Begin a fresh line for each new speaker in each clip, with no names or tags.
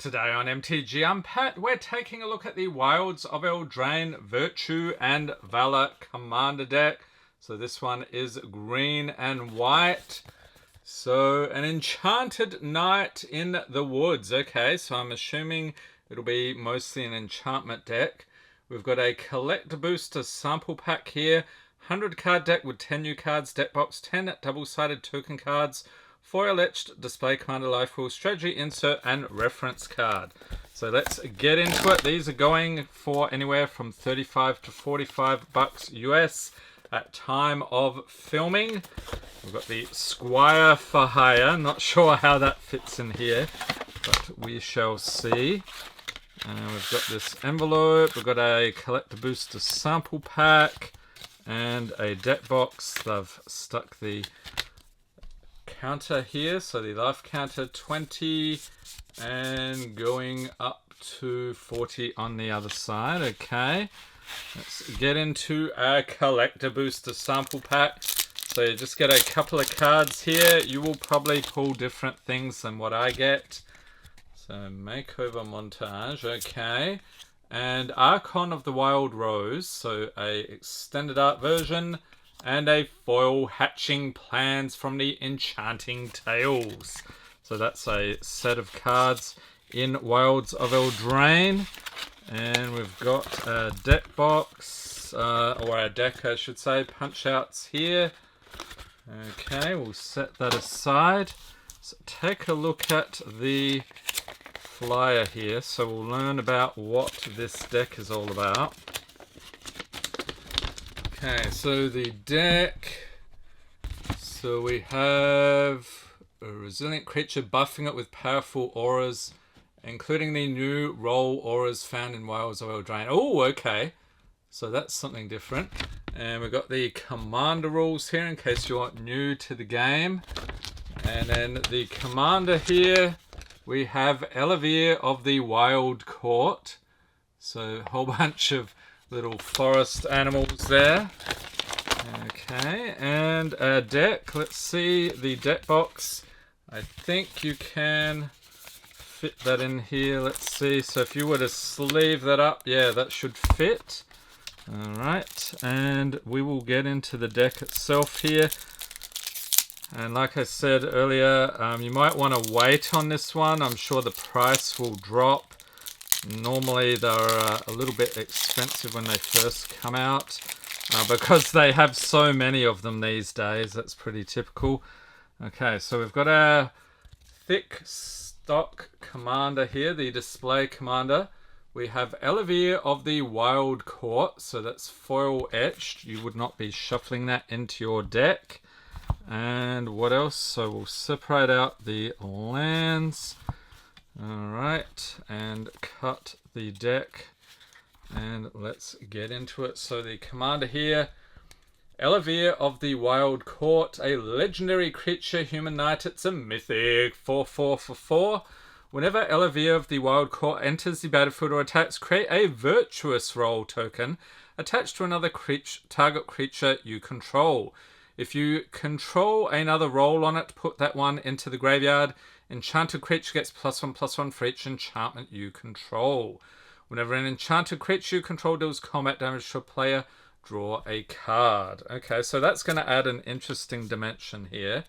Today on MTG Unpacked, we're taking a look at the Wilds of Eldraine Virtue and Valor Commander deck. So this one is green and white. So an Enchanted Knight in the Woods. Okay, so I'm assuming it'll be mostly an enchantment deck. We've got a Collector Booster sample pack here. 100 card deck with 10 new cards, deck box, 10 double-sided token cards, foil etched display commander life rule, strategy insert, and reference card. So let's get into it. These are going for anywhere from 35 to 45 bucks US at time of filming. We've got the Squire for hire. Not sure how that fits in here, but we shall see. We've got this envelope. We've got a Collector Booster sample pack and a deck box. They've stuck the counter here, so the life counter 20 and going up to 40 on the other side. Okay, let's get into a Collector Booster sample pack. So you just get a couple of cards here. You will probably pull different things than what I get. So makeover montage, okay, and Archon of the Wild Rose, so a extended art version, and a foil Hatching Plans from the Enchanting Tales. So that's a set of cards in Wilds of Eldraine. And we've got a deck box, or a deck I should say, punch outs here. Okay, we'll set that aside. So take a look at the flyer here. So we'll learn about what this deck is all about. Okay, so the deck, so we have a resilient creature buffing it with powerful auras, including the new role auras found in Wilds of Eldraine. Oh, okay, so that's something different. And we've got the commander rules here in case you're new to the game. And then the commander here, we have Eldraine of the Wild Court. So a whole bunch of little forest animals there. Okay, and a deck. Let's see the deck box. I think you can fit that in here. Let's see. So if you were to sleeve that up, yeah, that should fit. All right, and we will get into the deck itself here. And like I said earlier, you might want to wait on this one. I'm sure the price will drop. Normally they're a little bit expensive when they first come out because they have so many of them these days. That's pretty typical. Okay, so we've got our thick stock commander here, the display commander. We have Eldraine of the Wild Court, so that's foil etched. You would not be shuffling that into your deck. And what else? So we'll separate out the lands. Alright, and cut the deck, and let's get into it. So the commander here, Eldraine of the Wild Court, a legendary creature, human knight. It's a mythic 4/4 for 4. Whenever Eldraine of the Wild Court enters the battlefield or attacks, create a virtuous role token attached to another target creature you control. If you control another role on it, put that one into the graveyard. Enchanted creature gets +1/+1 for each enchantment you control. Whenever an enchanted creature you control deals combat damage to a player, draw a card. Okay, so that's going to add an interesting dimension here.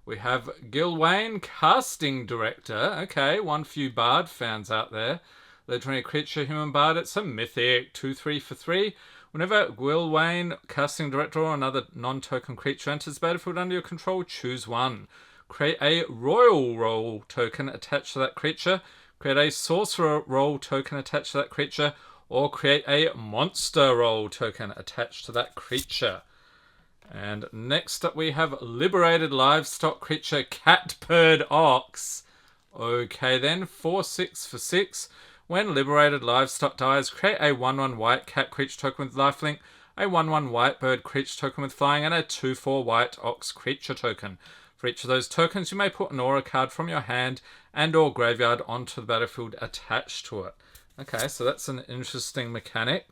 We have Gilwain, Casting Director. Okay, one for you Bard fans out there. Legendary creature, human Bard. It's a mythic 2/3 for 3. Whenever Gilwain, Casting Director, or another non-token creature enters the battlefield under your control, choose one. Create a royal role token attached to that creature. Create a sorcerer role token attached to that creature. Or create a monster role token attached to that creature. And next up we have Liberated Livestock Creature, Catbird Ox. Okay then, 4/6 for 6. When Liberated Livestock dies, create a 1/1 white cat creature token with lifelink, a 1/1 white bird creature token with flying, and a 2/4 white ox creature token. For each of those tokens, you may put an aura card from your hand and or graveyard onto the battlefield attached to it. Okay, so that's an interesting mechanic.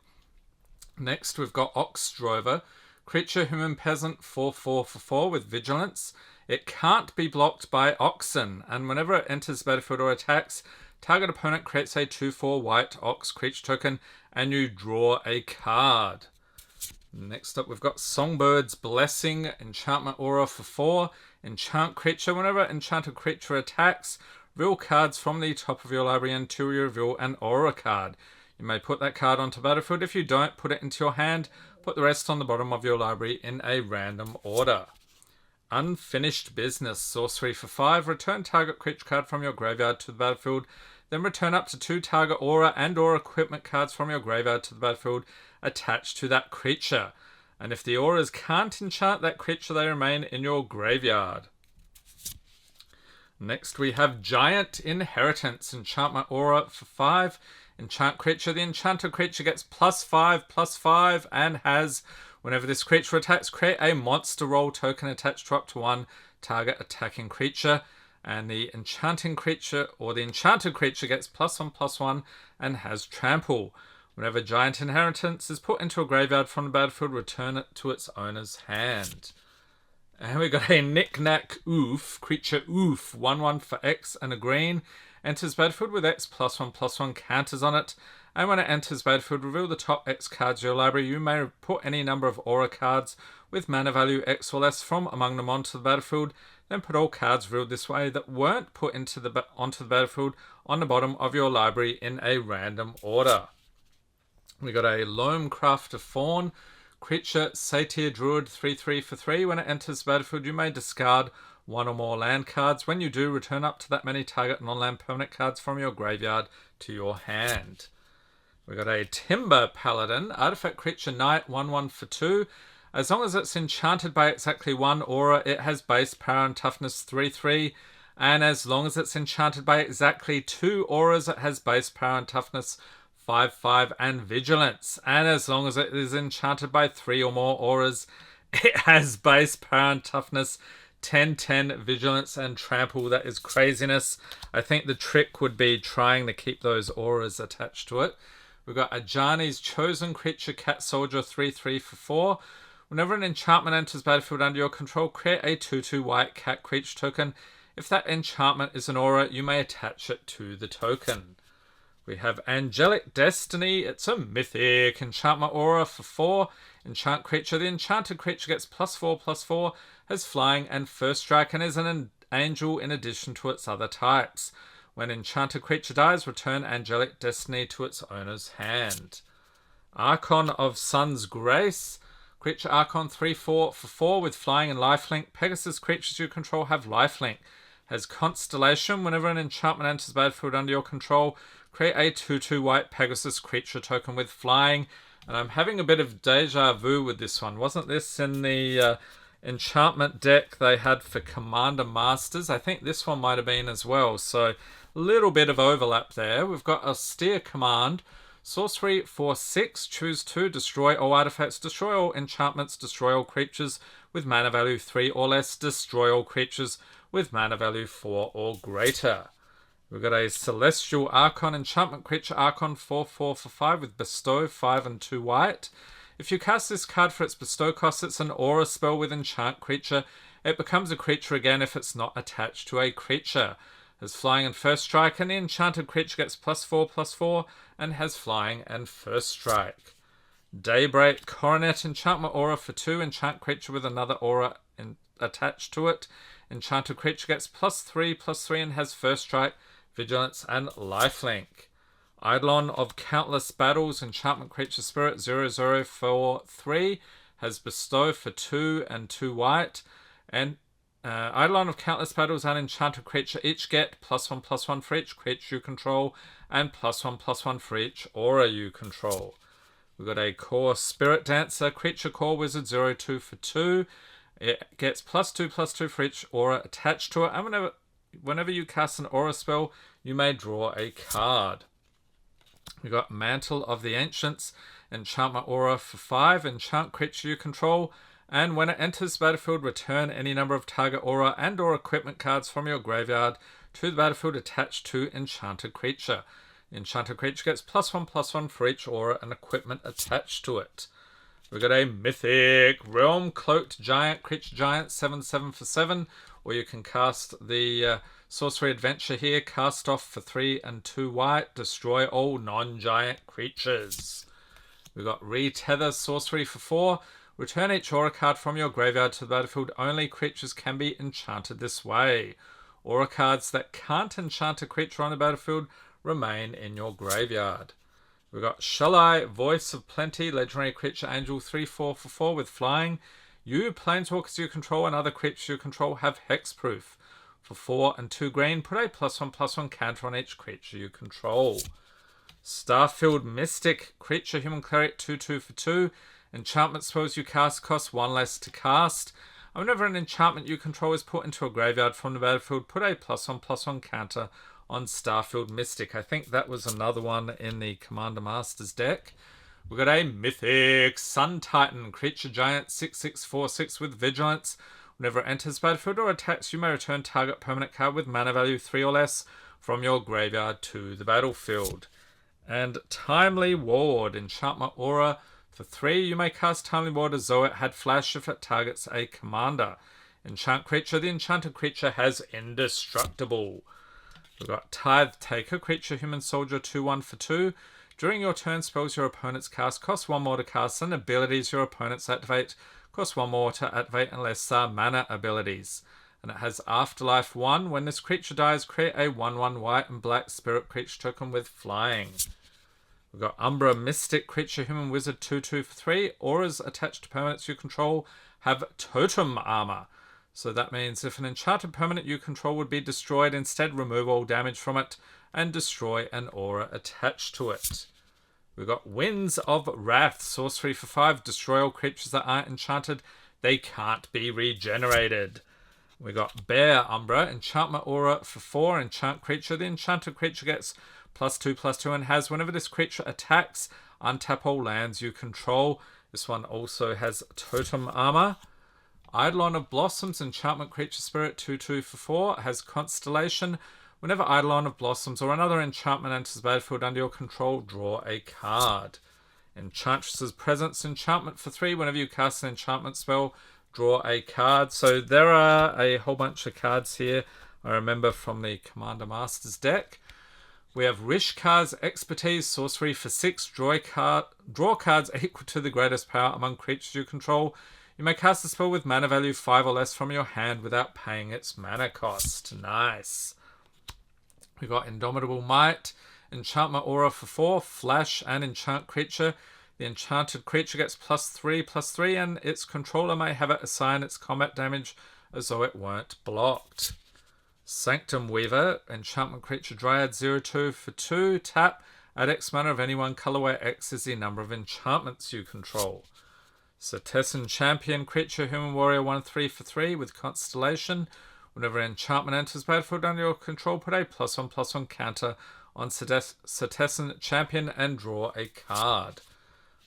Next, we've got Ox Drover. Creature, human peasant, 4/4 for 4 with vigilance. It can't be blocked by oxen, and whenever it enters the battlefield or attacks, target opponent creates a 2/4 white ox creature token, and you draw a card. Next up, we've got Songbird's Blessing, enchantment aura for 4. Enchant creature. Whenever enchanted creature attacks, reveal cards from the top of your library until you reveal an aura card. You may put that card onto battlefield. If you don't, put it into your hand. Put the rest on the bottom of your library in a random order. Unfinished Business. Sorcery for 5. Return target creature card from your graveyard to the battlefield. Then return up to 2 target aura and or equipment cards from your graveyard to the battlefield attached to that creature. And if the auras can't enchant that creature, they remain in your graveyard. Next we have Giant Inheritance. Enchantment aura for 5. Enchant creature. The enchanted creature gets +5/+5 and has, whenever this creature attacks, create a monster roll token attached to up to 1 target attacking creature. And the enchanting creature or the enchanted creature gets +1/+1 and has trample. Whenever Giant Inheritance is put into a graveyard from the battlefield, return it to its owner's hand. And we got a Knick-Knack Oof. Creature Oof. 1/1 for X and a green. Enters battlefield with X +1/+1 counters on it. And when it enters battlefield, reveal the top X cards of your library. You may put any number of aura cards with mana value X or less from among them onto the battlefield. Then put all cards revealed this way that weren't put onto the battlefield on the bottom of your library in a random order. We got a Loamcrafter Fawn. Creature Satyr Druid 3/3 for 3. When it enters the battlefield, you may discard 1 or more land cards. When you do, return up to that many target non-land permanent cards from your graveyard to your hand. We got a Timber Paladin. Artifact creature Knight 1/1 for 2. As long as it's enchanted by exactly 1 aura, it has base power and toughness 3/3. And as long as it's enchanted by exactly 2 auras, it has base power and toughness 5/5 and vigilance. And as long as it is enchanted by 3 or more auras, it has base power and toughness 10/10, vigilance and trample. That is craziness. I think the trick would be trying to keep those auras attached to it. We've got Ajani's Chosen Creature Cat Soldier 3/3 for 4. Whenever an enchantment enters battlefield under your control, create a 2/2 white cat creature token. If that enchantment is an aura, you may attach it to the token. We have Angelic Destiny. It's a mythic enchantment aura for 4. Enchant creature. The enchanted creature gets +4/+4, has flying and first strike, and is an angel in addition to its other types. When enchanted creature dies, return Angelic Destiny to its owner's hand. Archon of Sun's Grace. Creature Archon 3/4 for 4 with flying and lifelink. Pegasus creatures you control have lifelink. Has Constellation. Whenever an enchantment enters battlefield under your control, create a 2/2 white Pegasus creature token with flying. And I'm having a bit of deja vu with this one. Wasn't this in the enchantment deck they had for Commander Masters? I think this one might have been as well. So a little bit of overlap there. We've got Austere Command. Sorcery for 6. Choose 2. Destroy all artifacts. Destroy all enchantments. Destroy all creatures with mana value 3 or less. Destroy all creatures with mana value 4 or greater. We've got a Celestial Archon. Enchantment creature Archon 4/4 for 5 with Bestow 5 and 2 white. If you cast this card for its bestow cost, it's an aura spell with enchant creature. It becomes a creature again if it's not attached to a creature. Has flying and first strike, and the enchanted creature gets +4/+4 and has flying and first strike. Daybreak Coronet. Enchantment aura for 2. Enchant creature with another aura attached to it. Enchanted creature gets +3/+3 and has first strike, vigilance and lifelink. Eidolon of Countless Battles. Enchantment creature spirit 0/0 for 3. Has bestow for 2 and 2 white. And Eidolon of Countless Battles and enchanted creature each get +1/+1 for each creature you control and +1/+1 for each aura you control. We've got a Core Spirit Dancer. Creature Core Wizard 0/2 for 2. It gets +2/+2 for each aura attached to it. And whenever you cast an aura spell, you may draw a card. We've got Mantle of the Ancients. Enchantment aura for 5. Enchant creature you control. And when it enters battlefield, return any number of target aura and or equipment cards from your graveyard to the battlefield attached to enchanted creature. The enchanted creature gets +1/+1 for each aura and equipment attached to it. We've got a Mythic Realm Cloaked Giant. Creature Giant 7/7 for 7. Or you can cast the sorcery adventure here. Cast off for 3 and 2 white. Destroy all non-giant creatures. We've got Retether sorcery for 4. Return each aura card from your graveyard to the battlefield. Only creatures can be enchanted this way. Aura cards that can't enchant a creature on the battlefield remain in your graveyard. We've got Shalai, Voice of Plenty, legendary creature angel 3/4 for 4 with flying. You, planeswalkers you control, and other creatures you control have hexproof. For 4 and 2 green, put a +1/+1 counter on each creature you control. Starfield Mystic, creature human cleric 2/2 for 2. Enchantment spells you cast cost 1 less to cast. And whenever an enchantment you control is put into a graveyard from the battlefield, put a +1/+1 counter on Starfield Mystic. I think that was another one in the Commander Masters deck. We've got a Mythic Sun Titan, creature giant 6/6/4/6 with vigilance. Whenever it enters battlefield or attacks, you may return target permanent card with mana value 3 or less from your graveyard to the battlefield. And Timely Ward, enchantment aura for 3. You may cast Timely Ward as though it had flash if it targets a commander. Enchant creature, the enchanted creature has indestructible. We've got Tithe Taker, creature human soldier 2/1 for 2. During your turn, spells your opponents cast cost 1 more to cast, and abilities your opponents activate cost 1 more to activate unless they are mana abilities. And it has Afterlife 1. When this creature dies, create a 1/1 white and black spirit creature token with flying. We've got Umbra Mystic, creature human wizard 2/2 for 3. Auras attached to permanents you control have totem armor. So that means if an enchanted permanent you control would be destroyed, instead remove all damage from it and destroy an aura attached to it. We've got Winds of Wrath, sorcery for 5. Destroy all creatures that aren't enchanted. They can't be regenerated. We've got Bear Umbra, enchantment aura for 4. Enchant creature. The enchanted creature gets +2/+2 and has, whenever this creature attacks, untap all lands you control. This one also has totem armor. Eidolon of Blossoms, enchantment creature spirit 2/2 for 4, has Constellation. Whenever Eidolon of Blossoms or another enchantment enters the battlefield under your control, draw a card. Enchantress's Presence, enchantment for 3. Whenever you cast an enchantment spell, draw a card. So there are a whole bunch of cards here I remember from the Commander Masters deck. We have Rishkar's Expertise, sorcery for 6. Draw cards equal to the greatest power among creatures you control. You may cast a spell with mana value 5 or less from your hand without paying its mana cost. Nice. We've got Indomitable Might, enchantment aura for 4. Flash and enchant creature. The enchanted creature gets +3/+3 and its controller may have it assign its combat damage as though it weren't blocked. Sanctum Weaver, enchantment creature Dryad 0/2 for 2. Tap, add X mana of any one color where X is the number of enchantments you control. Setessan Champion, creature human warrior 1/3 for 3 with Constellation. Whenever an enchantment enters battlefield under your control, put a +1/+1 counter on Setessan Champion and draw a card.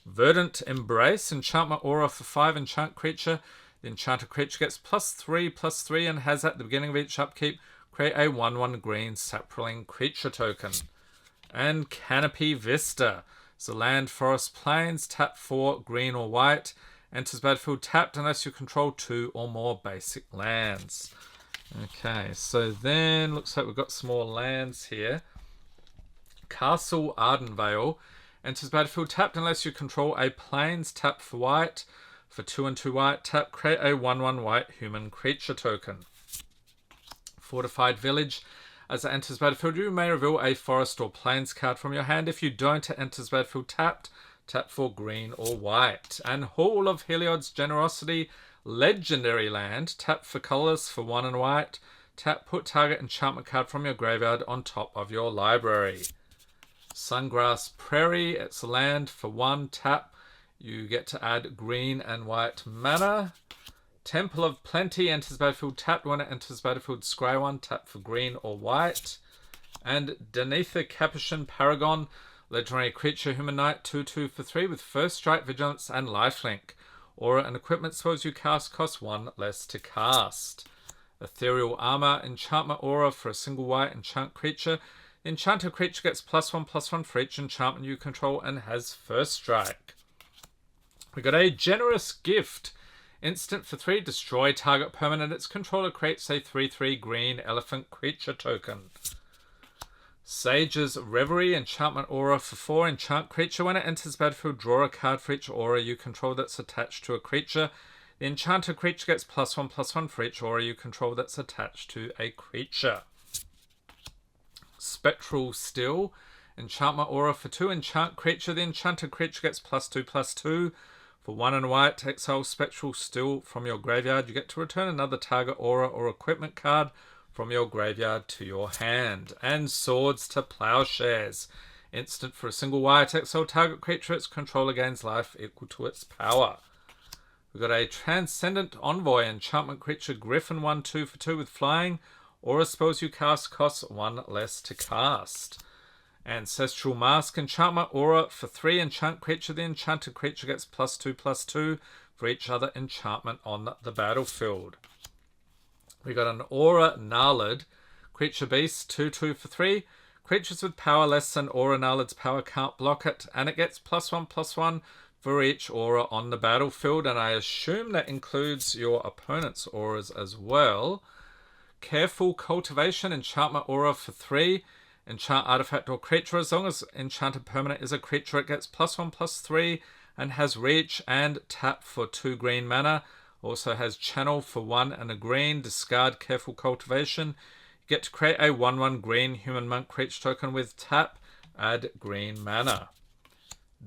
Verdant Embrace, enchantment aura for 5. Enchant creature. The enchanted creature gets +3/+3 and has at the beginning of each upkeep create a 1/1 green sapling creature token. And Canopy Vista. So land, forest, plains, tap 4, green or white. Enters battlefield tapped unless you control 2 or more basic lands. Okay, so then looks like we've got some more lands here. Castle Ardenvale. Enters battlefield tapped unless you control a plains, tap for white. For 2 and 2 white, tap, create a 1/1 white human creature token. Fortified Village. As it enters battlefield, you may reveal a forest or plains card from your hand. If you don't, it enters battlefield tapped. Tap for green or white. And Hall of Heliod's Generosity, legendary land. Tap for colorless for 1 and white. Tap, put target enchantment card from your graveyard on top of your library. Sungrass Prairie, it's a land for 1. Tap, you get to add green and white mana. Temple of Plenty enters battlefield tapped. When it enters battlefield, scry 1, tap for green or white. And Denetha Capuchin Paragon, legendary creature human knight 2/2 for 3 with first strike, vigilance, and lifelink. Aura and equipment spells you cast cost 1 less to cast. Ethereal Armor, enchantment aura for a single white enchant creature. The enchanted creature gets +1/+1 for each enchantment you control and has first strike. We got a Generous Gift. Instant for 3, destroy target permanent. Its controller creates a 3/3 green elephant creature token. Sage's Reverie, enchantment aura for 4, enchant creature. When it enters battlefield, draw a card for each aura you control that's attached to a creature. The enchanted creature gets +1/+1 for each aura you control that's attached to a creature. Spectral Still, enchantment aura for 2, enchant creature. The enchanted creature gets +2/+2. For 1 and white, exile Spectral Still from your graveyard. You get to return another target aura or equipment card from your graveyard to your hand. And Swords to Plowshares. Instant for a single white, exile target creature. Its controller gains life equal to its power. We've got a Transcendent Envoy, enchantment creature, Griffin 1/2 for 2 with flying. Aura spells you cast costs 1 less to cast. Ancestral Mask, enchantment aura for 3, enchant creature. The enchanted creature gets +2/+2 for each other enchantment on the battlefield. We got an Aura Gnarlid, creature beast, 2/2 for 3. Creatures with power less than Aura Gnarlid's power can't block it, and it gets +1/+1 for each aura on the battlefield, and I assume that includes your opponent's auras as well. Careful Cultivation, enchantment aura for 3. Enchant artifact or creature. As long as enchanted permanent is a creature, it gets +1/+3 and has reach and tap for 2 green mana. Also has channel for 1 and a green. Discard Careful Cultivation. You get to create a 1/1 green human monk creature token with tap. Add green mana.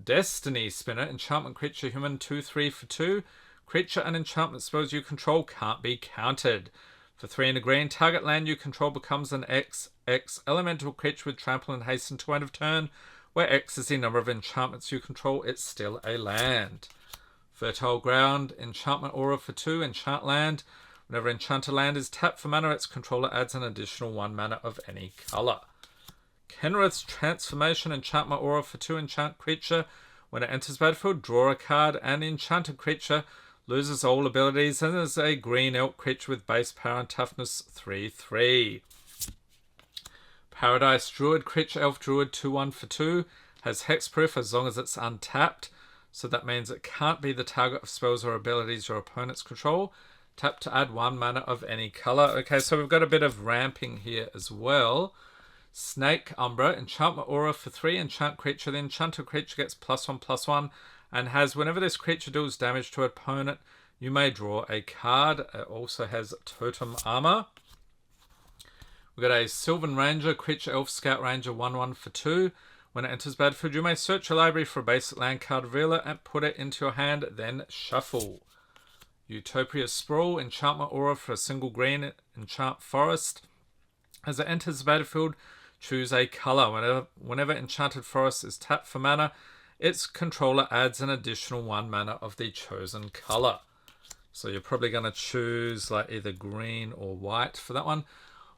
Destiny Spinner, enchantment creature human, 2/3 for 2. Creature and enchantment spells you control can't be countered. For 3 and a green, target land you control becomes an XX elemental creature with trample and haste until end of turn. Where X is the number of enchantments you control, it's still a land. Fertile Ground, enchantment aura for 2, enchant land. Whenever enchanted land is tapped for mana, its controller adds an additional 1 mana of any color. Kenrith's Transformation, enchantment aura for 2, enchant creature. When it enters battlefield, draw a card, and the enchanted creature loses all abilities and is a green elk creature with base power and toughness 3/3. Paradise Druid, creature elf druid, 2/1 for 2. Has hexproof as long as it's untapped. So that means it can't be the target of spells or abilities your opponents control. Tap to add 1 mana of any color. Okay, so we've got a bit of ramping here as well. Snake Umbra, enchantment aura for 3, enchant creature. The enchanted creature gets +1/+1 and has, whenever this creature deals damage to an opponent, you may draw a card. It also has totem armor. We've got a Sylvan Ranger, creature elf scout ranger, 1/1 for 2. When it enters battlefield, you may search your library for a basic land card, reveal it, and put it into your hand, then shuffle. Utopia Sprawl, enchantment aura for a single green, enchant forest. As it enters the battlefield, choose a color. Whenever enchanted forest is tapped for mana, its controller adds an additional 1 mana of the chosen color. So you're probably going to choose like either green or white for that one.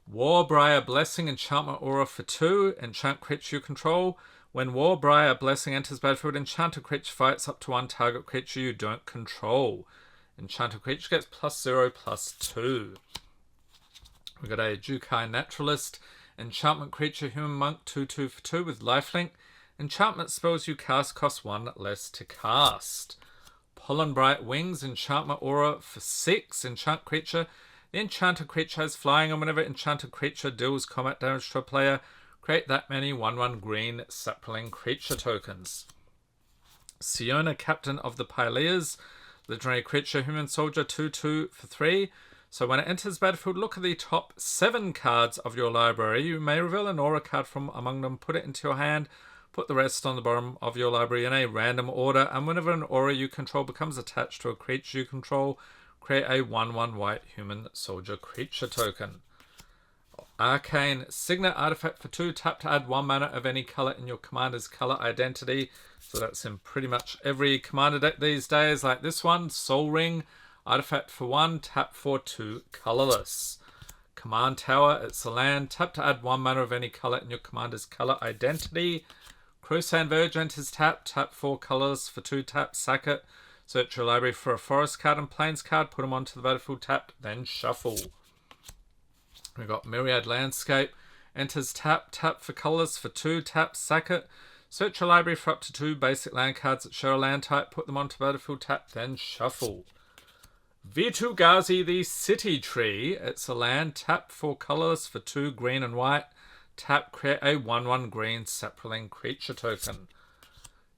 Warbriar Blessing, enchantment aura for 2, enchant creature you control. When Warbriar Blessing enters battlefield, enchanted creature fights up to 1 target creature you don't control. Enchanted creature gets +0/+2. We've got a Jukai Naturalist, enchantment creature human monk, 2/2 for 2 with lifelink. Enchantment spells you cast cost 1 less to cast. Pollen Bright Wings, enchantment aura for 6, enchant creature. The enchanted creature has flying, and whenever enchanted creature deals combat damage to a player, create that many 1/1 green sapling creature tokens. Siona, Captain of the Pyleas, legendary creature human soldier, 2/2 for 3. So when it enters battlefield, look at the top 7 cards of your library. You may reveal an aura card from among them, put it into your hand, put the rest on the bottom of your library in a random order, and whenever an aura you control becomes attached to a creature you control, create a 1/1 white human soldier creature token. Arcane Signet, artifact for 2, tap to add 1 mana of any color in your commander's color identity. So that's in pretty much every commander deck these days, like this one. Soul Ring, artifact for 1, tap for 2 colorless. Command Tower, it's a land, tap to add 1 mana of any color in your commander's color identity. Crusade Verge enters tap 4 colorless for 2 tap, sack it. Search your library for a forest card and plains card, put them onto the battlefield tapped, then shuffle. We've got Myriad Landscape, enters tap for colors for 2 tap, sack it. Search your library for up to 2 basic land cards that show a land type, put them onto the battlefield tapped, then shuffle. Vitu-Ghazi, the City Tree. It's a land. Tap 4 colorless for 2 green and white. Tap, create a 1/1 green sapling creature token.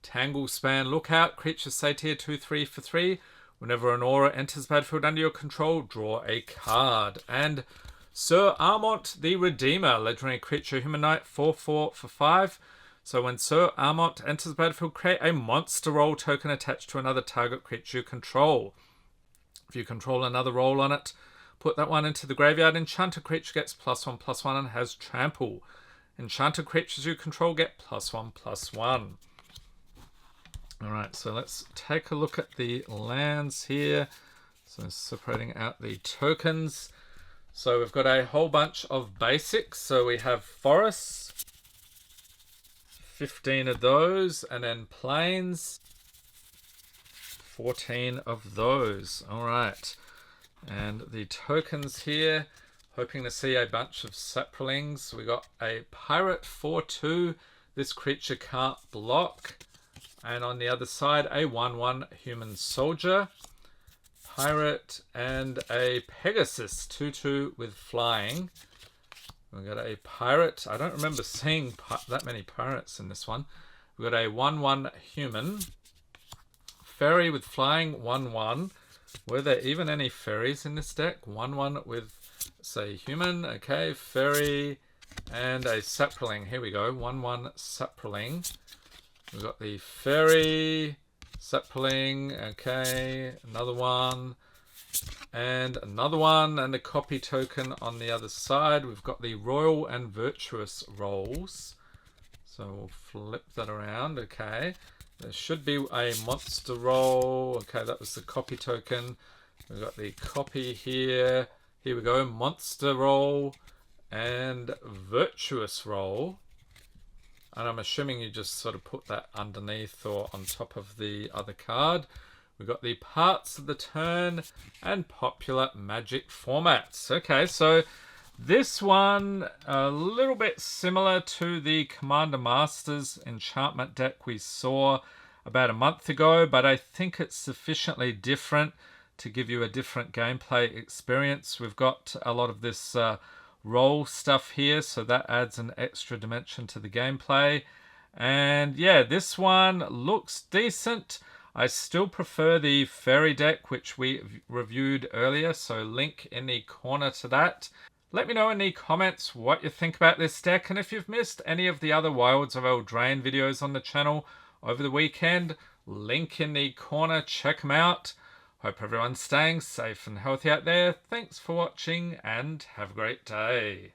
Tanglespan Lookout. Creatures say tier 2/3 for 3. Whenever an aura enters the battlefield under your control, draw a card. And Sir Armont the Redeemer. Legendary creature, human knight, 4/4 for 5. So when Sir Armont enters the battlefield, create a monster roll token attached to another target creature you control. If you control another roll on it, put that one into the graveyard. Enchanted creature gets +1/+1 and has trample. Enchanted creatures you control get +1/+1. Alright, so let's take a look at the lands here. So separating out the tokens. So we've got a whole bunch of basics. So we have forests, 15 of those, and then plains, 14 of those. All right. And the tokens here, hoping to see a bunch of saplings. We got a pirate 4/2. This creature can't block. And on the other side, a 1/1 human soldier, pirate, and a Pegasus 2/2 with flying. We've got a pirate. I don't remember seeing that many pirates in this one. We've got a 1/1 human. Fairy with flying, 1/1. Were there even any fairies in this deck? 1/1 with, say, human. Okay, fairy, and a sapling. Here we go, 1/1 sapling. We've got the fairy, sapling, okay, another one, and another one, and a copy token on the other side. We've got the royal and virtuous rolls. So we'll flip that around, okay. There should be a monster roll. Okay, that was the copy token. We've got the copy here. Here we go, monster roll and virtuous roll. And I'm assuming you just sort of put that underneath or on top of the other card. We've got the parts of the turn and popular magic formats. Okay, so this one, a little bit similar to the Commander Masters enchantment deck we saw about a month ago, but I think it's sufficiently different to give you a different gameplay experience. We've got a lot of this roll stuff here, so that adds an extra dimension to the gameplay. And yeah, this one looks decent. I still prefer the fairy deck, which we reviewed earlier, so link in the corner to that. Let me know in the comments what you think about this deck, and if you've missed any of the other Wilds of Eldraine videos on the channel over the weekend, link in the corner, check them out. Hope everyone's staying safe and healthy out there. Thanks for watching and have a great day.